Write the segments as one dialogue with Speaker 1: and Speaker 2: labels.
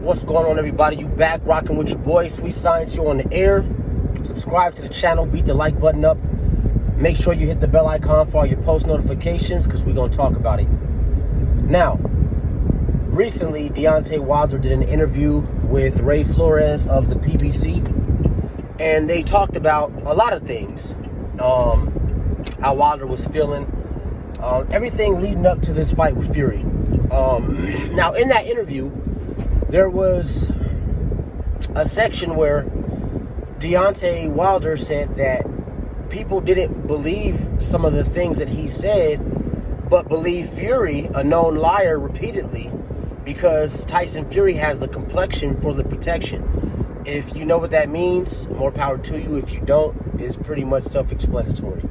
Speaker 1: What's going on, everybody? You back rocking with your boy Sweet Science. You on the air. Subscribe to the channel, beat the like button up. Make sure you hit the bell icon for all your post notifications, because we're going to talk about it. Now, recently Deontay Wilder did an interview with Ray Flores of the PBC, and they talked about a lot of things. How Wilder was feeling, everything leading up to this fight with Fury. Now, in that interview, there was a section where Deontay Wilder said that people didn't believe some of the things that he said, but believe Fury, a known liar, repeatedly, because Tyson Fury has the complexion for the protection. If you know what that means, more power to you. If you don't, it's pretty much self-explanatory.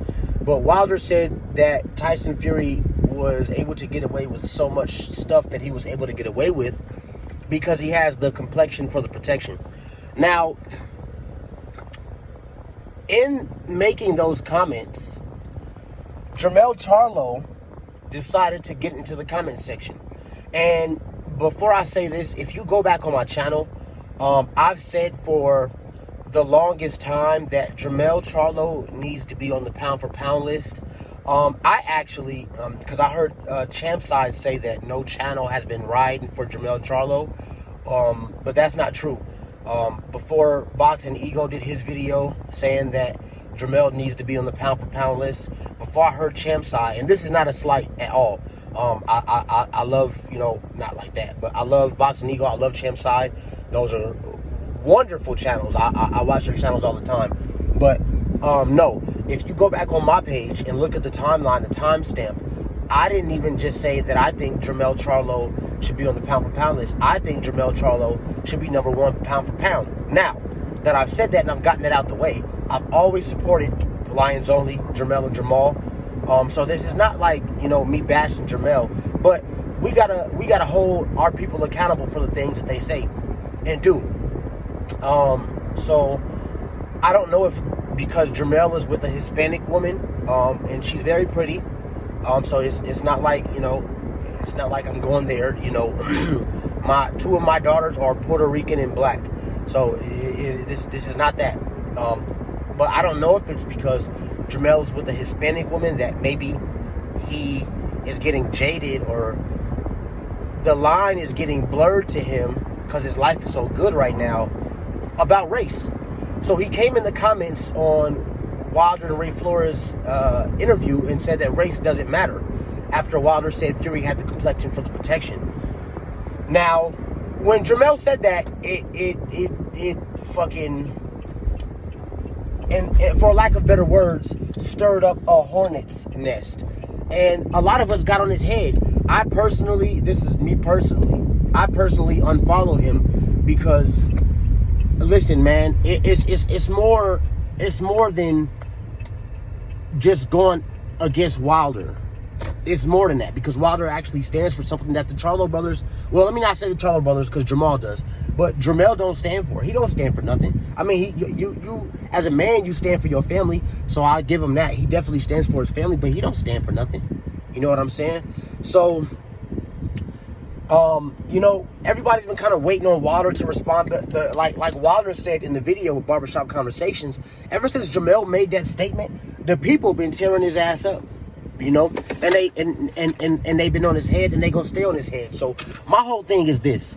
Speaker 1: But Wilder said that Tyson Fury was able to get away with so much stuff that he was able to get away with because he has the complexion for the protection. Now, in making those comments, Jermell Charlo decided to get into the comment section. And before I say this, if you go back on my channel, I've said for the longest time that Jermell Charlo needs to be on the pound for pound list. I actually, because I heard Champ Side say that no channel has been riding for Jermell Charlo, but that's not true. Before Boxing Ego did his video saying that Jermell needs to be on the pound for pound list, before I heard Champ Side, and this is not a slight at all. I love, not like that, but I love Boxing Ego. I love Champ Side. Those are wonderful channels. I watch their channels all the time. But no, if you go back on my page and look at the timeline, the timestamp, I didn't even just say that I think Jermell Charlo should be on the pound for pound list. I think Jermell Charlo should be number one pound for pound. Now that I've said that and I've gotten that out the way, I've always supported Lions Only, Jermell and Jamal. So this is not like, me bashing Jermell, but we gotta hold our people accountable for the things that they say and do. So I don't know if because Jermell is with a Hispanic woman, and she's very pretty, so it's not like, it's not like I'm going there, two of my daughters are Puerto Rican and black, so this is not that, but I don't know if it's because Jermell is with a Hispanic woman that maybe he is getting jaded, or the line is getting blurred to him because his life is so good right now about race. So he came in the comments on Wilder and Ray Flores' interview and said that race doesn't matter, after Wilder said Fury had the complexion for the protection. Now, when Jermell said that, it fucking, and for lack of better words, stirred up a hornet's nest. And a lot of us got on his head. I personally unfollowed him because, listen, man, it's more than just going against Wilder. It's more than that, because Wilder actually stands for something that the Charlo brothers, well, let me not say the Charlo brothers, because Jermell does, but Jermell don't stand for. He don't stand for nothing. I mean, you as a man, you stand for your family, so I'll give him that. He definitely stands for his family, but he don't stand for nothing. You know what I'm saying? So, everybody's been kind of waiting on Wilder to respond, but like Wilder said in the video with Barbershop Conversations, ever since Jermell made that statement, the people been tearing his ass up, and they've been on his head, and they gonna stay on his head. So my whole thing is this,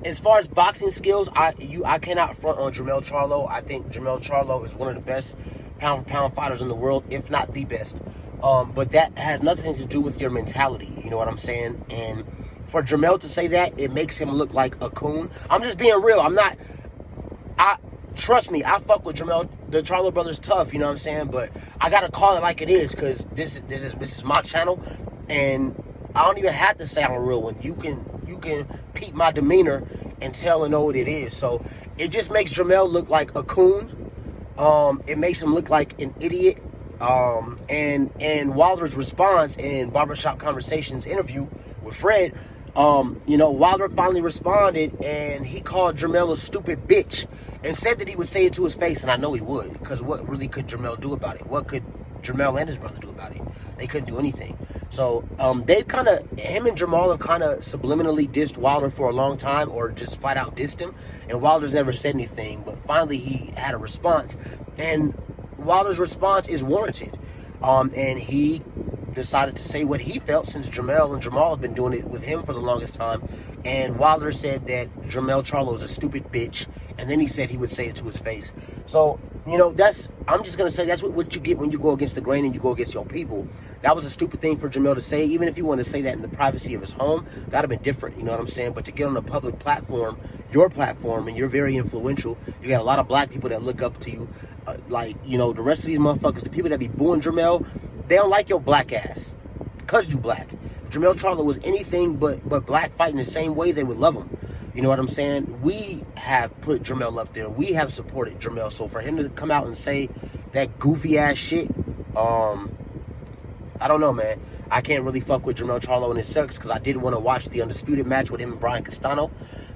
Speaker 1: as far as boxing skills, I cannot front on Jermell Charlo. I think Jermell Charlo is one of the best pound for pound fighters in the world, if not the best. But that has nothing to do with your mentality. You know what I'm saying? And for Jermell to say that, it makes him look like a coon. I'm just being real. Trust me, I fuck with Jermell, the Charlo brothers, tough. You know what I'm saying? But I gotta call it like it is, because this is my channel, and I don't even have to say I'm a real one. You can peep my demeanor and tell and know what it is. So it just makes Jermell look like a coon. It makes him look like an idiot. And Wilder's response in Barbershop Conversations interview with Fred, Wilder finally responded, and he called Jermell a stupid bitch and said that he would say it to his face, and I know he would, because what really could Jermell do about it? What could Jermell and his brother do about it? They couldn't do anything. So they kind of, him and Jermell have kind of subliminally dissed Wilder for a long time, or just flat out dissed him. And Wilder's never said anything, but finally he had a response, and Wilder's response is warranted. And he decided to say what he felt, since Jermell and Jermell have been doing it with him for the longest time. And Wilder said that Jermell Charlo is a stupid bitch, and then he said he would say it to his face. So, you know, I'm just going to say that's what you get when you go against the grain and you go against your people. That was a stupid thing for Jermell to say. Even if you want to say that in the privacy of his home, that would have been different, you know what I'm saying? But to get on a public platform, your platform, and you're very influential, you got a lot of black people that look up to you, like, you know, the rest of these motherfuckers, the people that be booing Jermell, they don't like your black ass, because you black. If Jermell Charlo was anything but black, fighting the same way, they would love him. You know what I'm saying? We have put Jermell up there. We have supported Jermell. So for him to come out and say that goofy ass shit, I don't know, man. I can't really fuck with Jermell Charlo, and it sucks because I did want to watch the Undisputed match with him and Brian Castano,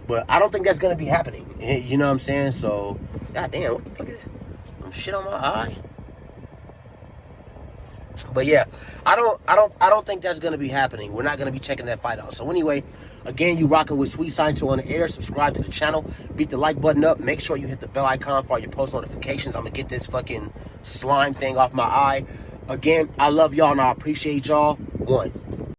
Speaker 1: but I don't think that's going to be happening. You know what I'm saying? So, goddamn, what the fuck is this? Some shit on my eye. But yeah, I don't think that's gonna be happening. We're not gonna be checking that fight out. So anyway, again, you rocking with Sweet Science on the air. Subscribe to the channel. Beat the like button up. Make sure you hit the bell icon for all your post notifications. I'm gonna get this fucking slime thing off my eye. Again, I love y'all and I appreciate y'all. One.